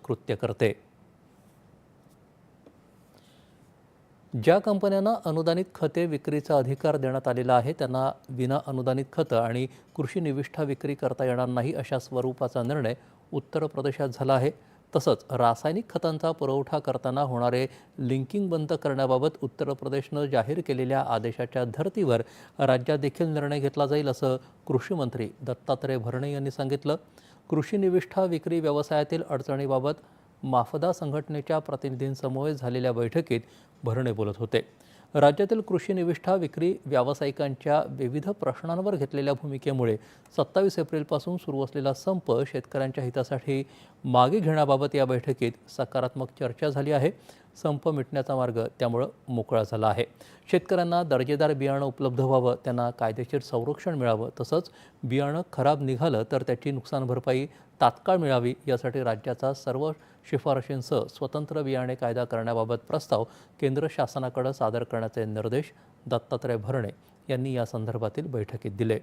कृत्य करते। ज्या कंपन्यांना अनुदानित खते विक्रीचा अधिकार देण्यात आलेला आहे त्यांना विना अनुदानित खतं आणि कृषी निविष्ठा विक्री करता येणार नाही अशा स्वरूपाचा निर्णय उत्तर प्रदेशात झाला आहे। तसंच रासायनिक खतांचा पुरवठा करताना होणारे लिंकिंग बंद करण्याबाबत उत्तर प्रदेशनं जाहीर केलेल्या आदेशाच्या धर्तीवर राज्यात देखील निर्णय घेतला जाईल असं कृषी मंत्री दत्तात्रय भरणे यांनी सांगितलं। कृषी निविष्ठा विक्री व्यवसायातील अडचणीबाबत माफदा संघटनेच्या प्रतिनिधींसमवेत झालेल्या बैठकीत भरणे बोलत होते। राज्यातील कृषी निविष्ठा विक्री व्यावसायिकांच्या विविध प्रश्नांवर घेतलेल्या भूमिकेमुळे 27 एप्रिलपासून सुरू असलेला संप शेतकऱ्यांच्या हितासाठी मागे घेण्याबाबत या बैठकीत सकारात्मक चर्चा झाली आहे। संप मिटण्याचा मार्ग त्यामुळे मोकळा झाला आहे। शेतकऱ्यांना दर्जेदार बियाणं उपलब्ध व्हावं, त्यांना कायदेशीर संरक्षण मिळावं, तसंच बियाणं खराब निघालं तर त्याची नुकसान भरपाई तात्काळ मिळावी यासाठी राज्याचा सर्व शिफारशींसह स्वतंत्र बियाणे कायदा करण्याबाबत प्रस्ताव केंद्र शासनाकडे सादर करण्याचे निर्देश दत्तात्रय भरणे यांनी या संदर्भातील बैठकीत दिले।